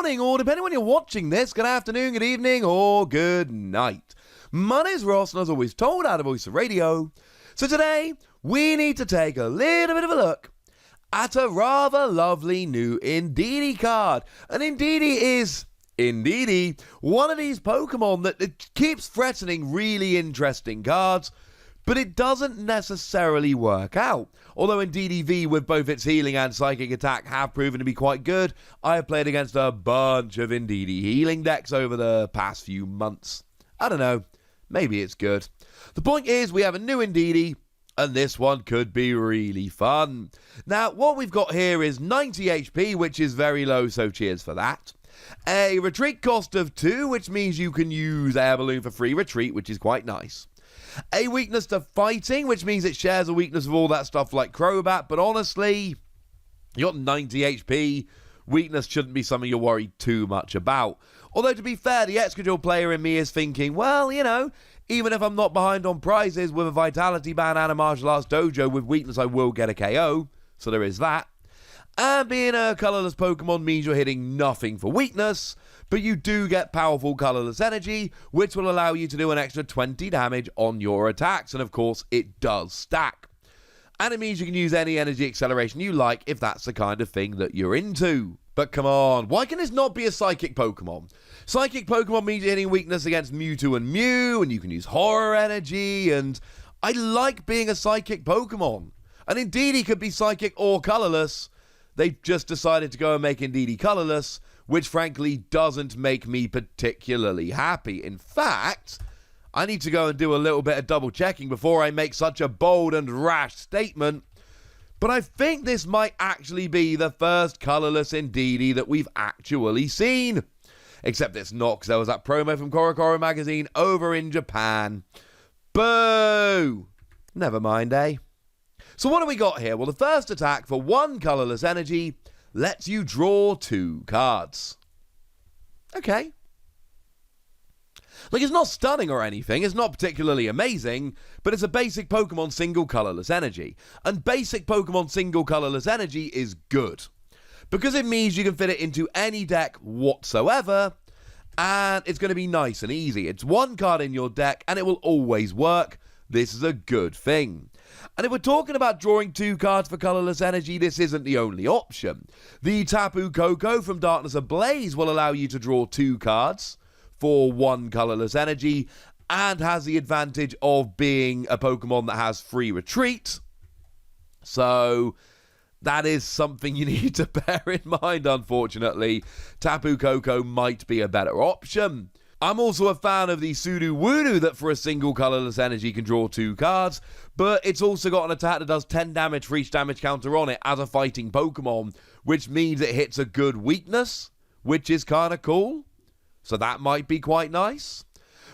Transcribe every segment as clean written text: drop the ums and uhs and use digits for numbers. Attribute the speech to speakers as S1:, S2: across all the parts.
S1: morning, or depending when you're watching this, good afternoon, good evening, or good night. My name's Ross, and as always told out of Voice of Radio. So today, we need to take a little bit of a look at a rather lovely new Indeedee card. And Indeedee is, Indeedee, one of these Pokemon that it keeps threatening really interesting cards, but it doesn't necessarily work out. Although Indeedee V with both its healing and psychic attack have proven to be quite good, I have played against a bunch of Indeedee healing decks over the past few months. I don't know, maybe it's good. The point is we have a new Indeedee, and this one could be really fun. Now, what we've got here is 90 HP, which is very low, so cheers for that. A retreat cost of 2, which means you can use Air Balloon for free retreat, which is quite nice. A weakness to fighting, which means it shares a weakness with all that stuff like Crobat, but honestly, you got 90 HP. Weakness shouldn't be something you're worried too much about. Although, to be fair, the Excadrill player in me is thinking, well, you know, even if I'm not behind on prizes with a Vitality Band and a Martial Arts Dojo with weakness, I will get a KO. So there is that. And being a colourless Pokemon means you're hitting nothing for weakness, but you do get powerful colourless energy, which will allow you to do an extra 20 damage on your attacks, and of course, it does stack. And it means you can use any energy acceleration you like if that's the kind of thing that you're into. But come on, why can this not be a Psychic Pokemon? Psychic Pokemon means you're hitting weakness against Mewtwo and Mew, and you can use Horror Energy, and I like being a Psychic Pokemon. And Indeedee could be Psychic or colourless. They've just decided to go and make Indeedee colourless, which frankly doesn't make me particularly happy. In fact, I need to go and do a little bit of double checking before I make such a bold and rash statement. But I think this might actually be the first colourless Indeedee that we've actually seen. Except it's not, because there was that promo from Korokoro magazine over in Japan. Boo! Never mind, eh? So what do we got here? Well, the first attack for 1 colourless energy lets you draw 2 cards. Okay. Like, it's not stunning or anything, it's not particularly amazing, but it's a basic Pokemon single colourless energy. And basic Pokemon single colourless energy is good, because it means you can fit it into any deck whatsoever, and it's going to be nice and easy. It's 1 card in your deck, and it will always work. This is a good thing. And if we're talking about drawing 2 cards for colourless energy, this isn't the only option. The Tapu Koko from Darkness Ablaze will allow you to draw 2 cards for 1 colourless energy, and has the advantage of being a Pokemon that has free retreat. So that is something you need to bear in mind, unfortunately. Tapu Koko might be a better option. I'm also a fan of the Sudowoodo that for a single colourless energy can draw 2 cards, but it's also got an attack that does 10 damage for each damage counter on it as a fighting Pokemon, which means it hits a good weakness, which is kind of cool. So that might be quite nice.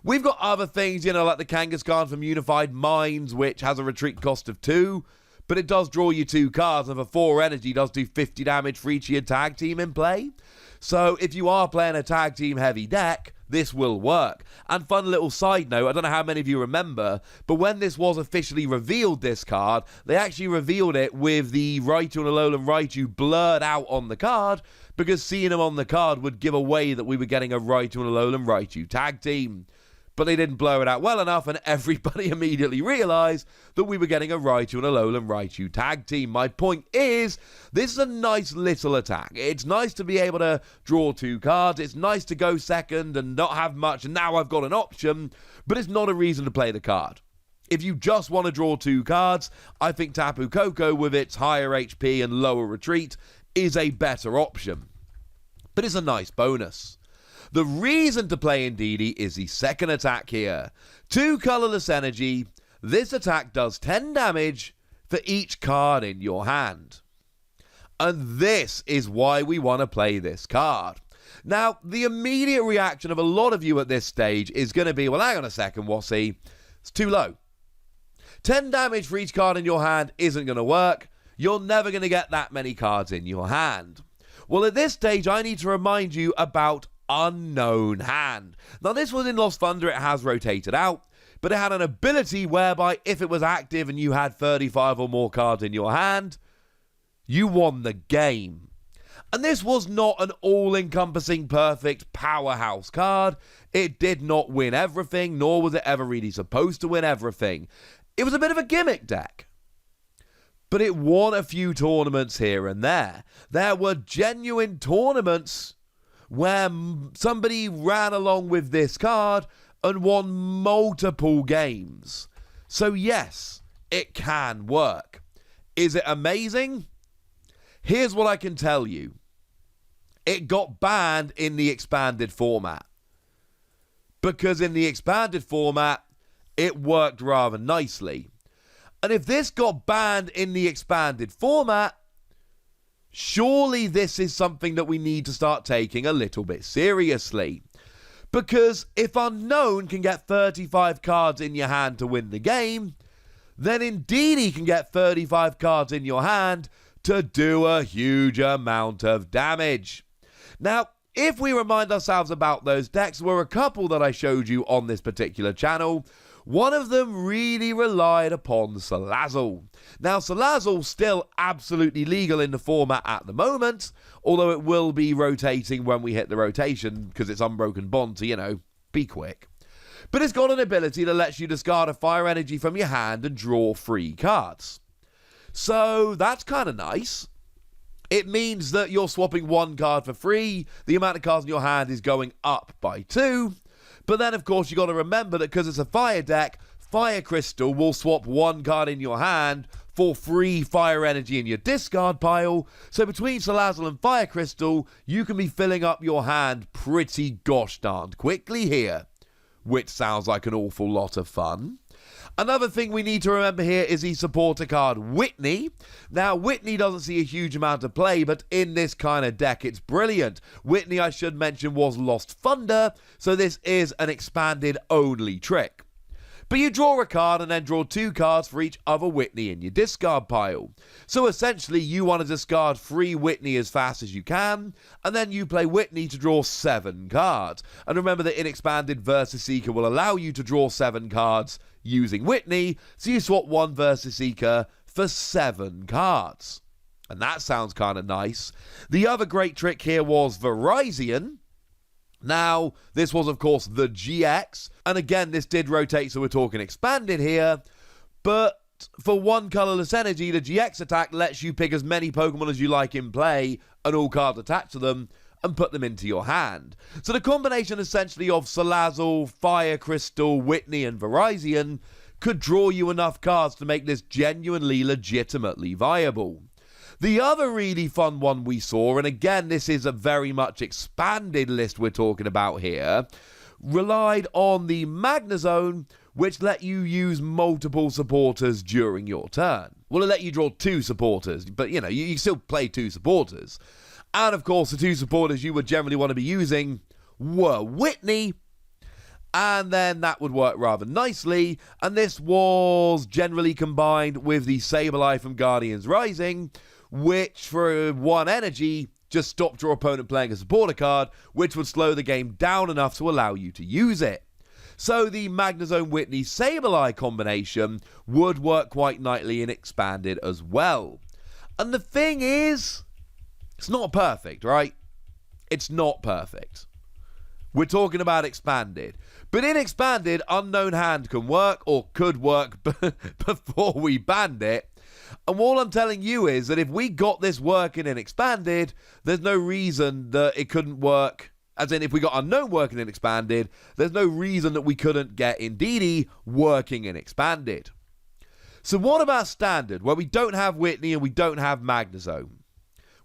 S1: We've got other things, you know, like the Kangaskhan from Unified Minds, which has a retreat cost of 2, but it does draw you 2 cards, and for 4 energy does do 50 damage for each of your tag team in play. So if you are playing a tag team heavy deck, this will work. And fun little side note, I don't know how many of you remember, but when this was officially revealed, this card, they actually revealed it with the Raichu and Alolan Raichu blurred out on the card, because seeing them on the card would give away that we were getting a Raichu and Alolan Raichu tag team. But they didn't blur it out well enough, and everybody immediately realised that we were getting a Raichu and Alolan Raichu tag team. My point is, this is a nice little attack. It's nice to be able to draw 2 cards. It's nice to go second and not have much, and now I've got an option, but it's not a reason to play the card. If you just want to draw 2 cards, I think Tapu Koko, with its higher HP and lower retreat, is a better option. But it's a nice bonus. The reason to play Indeedee is the second attack here. 2 colourless energy. This attack does 10 damage for each card in your hand. And this is why we want to play this card. Now, the immediate reaction of a lot of you at this stage is going to be, well, hang on a second, Wassy. It's too low. 10 damage for each card in your hand isn't going to work. You're never going to get that many cards in your hand. Well, at this stage, I need to remind you about Unown Hand. Now, this was in Lost Thunder. It has rotated out, but it had an ability whereby if it was active and you had 35 or more cards in your hand, you won the game. And this was not an all-encompassing perfect powerhouse card. It did not win everything, nor was it ever really supposed to win everything. It was a bit of a gimmick deck. But it won a few tournaments here and there. There were genuine tournaments where somebody ran along with this card and won multiple games. So yes, it can work. Is it amazing? Here's what I can tell you. It got banned in the expanded format. Because in the expanded format, it worked rather nicely. And if this got banned in the expanded format, surely this is something that we need to start taking a little bit seriously. Because if Unown can get 35 cards in your hand to win the game, then Indeedee can get 35 cards in your hand to do a huge amount of damage. Now, if we remind ourselves about those decks, there were a couple that I showed you on this particular channel. One of them really relied upon Salazzle. Now, Salazzle's still absolutely legal in the format at the moment, although it will be rotating when we hit the rotation, because it's Unbroken Bond, so, you know, be quick. But it's got an ability that lets you discard a fire energy from your hand and draw 3 cards. So, that's kind of nice. It means that you're swapping 1 card for free, the amount of cards in your hand is going up by 2, but then of course you got to remember that because it's a fire deck, Fire Crystal will swap 1 card in your hand for free fire energy in your discard pile, so between Salazzle and Fire Crystal, you can be filling up your hand pretty gosh darned quickly here, which sounds like an awful lot of fun. Another thing we need to remember here is the supporter card, Whitney. Now, Whitney doesn't see a huge amount of play, but in this kind of deck, it's brilliant. Whitney, I should mention, was Lost Thunder, so this is an expanded-only trick. But you draw a card and then draw 2 cards for each other Whitney in your discard pile. So essentially, you want to discard 3 Whitney as fast as you can, and then you play Whitney to draw 7 cards. And remember that in Expanded, Versus Seeker will allow you to draw 7 cards using Whitney, so you swap 1 Versus Seeker for 7 cards. And that sounds kind of nice. The other great trick here was Verizon. Now, this was, of course, the GX, and again, this did rotate, so we're talking expanded here, but for 1 colorless energy, the GX attack lets you pick as many Pokemon as you like in play, and all cards attached to them, and put them into your hand. So the combination, essentially, of Salazzle, Fire Crystal, Whitney, and Verizon could draw you enough cards to make this genuinely, legitimately viable. The other really fun one we saw, and again, this is a very much expanded list we're talking about here, relied on the Magnezone, which let you use multiple supporters during your turn. Well, it let you draw 2 supporters, but, you know, you still play 2 supporters. And, of course, the 2 supporters you would generally want to be using were Whitney, and then that would work rather nicely, and this was generally combined with the Sableye from Guardians Rising, which for 1 energy just stopped your opponent playing a supporter card, which would slow the game down enough to allow you to use it. So the Magnezone Whitney Sableye combination would work quite nicely in Expanded as well. And the thing is, it's not perfect, right? It's not perfect. We're talking about Expanded. But in Expanded, Unown Hand can work, or could work before we banned it. And all I'm telling you is that if we got this working in Expanded, there's no reason that it couldn't work. As in, if we got Unown working in Expanded, there's no reason that we couldn't get Indeedee working in Expanded. So what about Standard, where we don't have Whitney and we don't have Magnezone?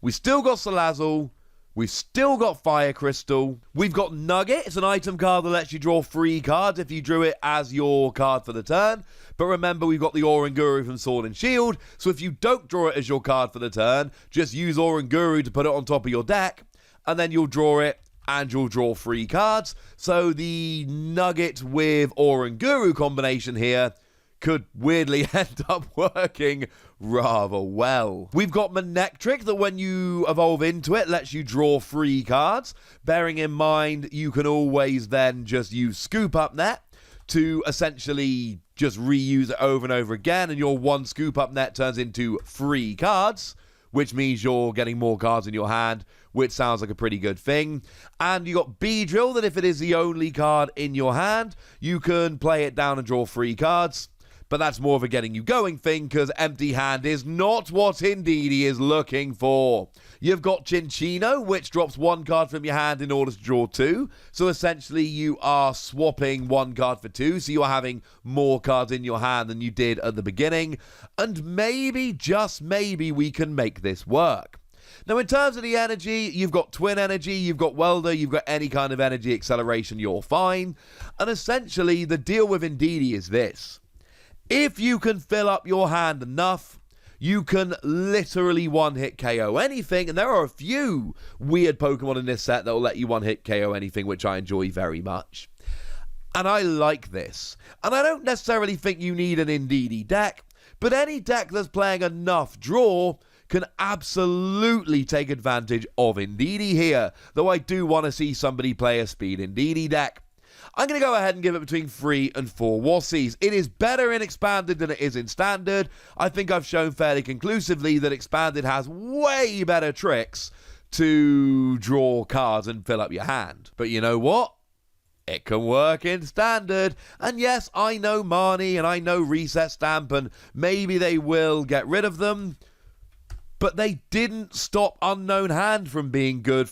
S1: We still got Salazzle, we've still got Fire Crystal, we've got Nugget. It's an item card that lets you draw 3 cards if you drew it as your card for the turn. But remember, we've got the Oranguru from Sword and Shield, so if you don't draw it as your card for the turn, just use Oranguru to put it on top of your deck, and then you'll draw it, and you'll draw 3 cards. So the Nugget with Oranguru combination here could weirdly end up working rather well. We've got Manectric that when you evolve into it lets you draw 3 cards, bearing in mind you can always then just use Scoop Up Net to essentially just reuse it over and over again, and your 1 Scoop Up Net turns into 3 cards, which means you're getting more cards in your hand, which sounds like a pretty good thing. And you got Beedrill, that if it is the only card in your hand, you can play it down and draw 3 cards. But that's more of a getting you going thing, because empty hand is not what Indeedee is looking for. You've got Chinchino, which drops 1 card from your hand in order to draw 2. So essentially you are swapping 1 card for 2, so you are having more cards in your hand than you did at the beginning. And maybe, just maybe, we can make this work. Now, in terms of the energy, you've got Twin Energy, you've got Welder, you've got any kind of energy acceleration, you're fine. And essentially, the deal with Indeedee is this. If you can fill up your hand enough, you can literally one-hit KO anything, and there are a few weird Pokemon in this set that will let you one-hit KO anything, which I enjoy very much. And I like this. And I don't necessarily think you need an Indeedee deck, but any deck that's playing enough draw can absolutely take advantage of Indeedee here, though I do want to see somebody play a speed Indeedee deck. I'm going to go ahead and give it between 3 and 4 Wassies. It is better in Expanded than it is in Standard. I think I've shown fairly conclusively that Expanded has way better tricks to draw cards and fill up your hand. But you know what? It can work in Standard. And yes, I know Marnie and I know Reset Stamp, and maybe they will get rid of them. But they didn't stop Unown Hand from being good.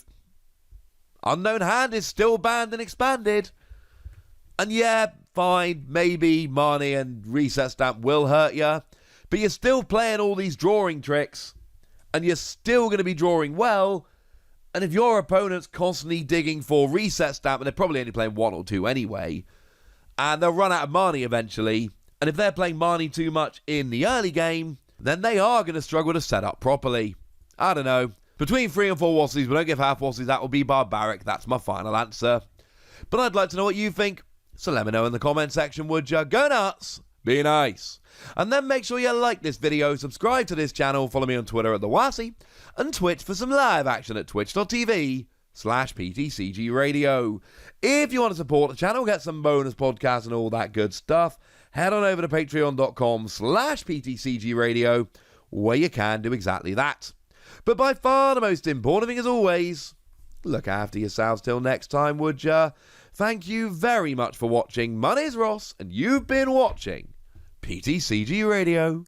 S1: Unown Hand is still banned and Expanded. And yeah, fine, maybe Marnie and Reset Stamp will hurt you, but you're still playing all these drawing tricks, and you're still going to be drawing well, and if your opponent's constantly digging for Reset Stamp, and they're probably only playing 1 or 2 anyway, and they'll run out of Marnie eventually, and if they're playing Marnie too much in the early game, then they are going to struggle to set up properly. I don't know. Between 3 and 4 Wassies, we don't give half Wassies, that will be barbaric. That's my final answer. But I'd like to know what you think. So let me know in the comment section, would ya? Go nuts, be nice. And then make sure you like this video, subscribe to this channel, follow me on Twitter at TheWassie, and Twitch for some live action at twitch.tv/PTCG Radio. If you want to support the channel, get some bonus podcasts and all that good stuff, head on over to patreon.com/PTCG Radio, where you can do exactly that. But by far the most important thing, as always, look after yourselves till next time, would ya? Thank you very much for watching. My name's Ross, and you've been watching PTCG Radio.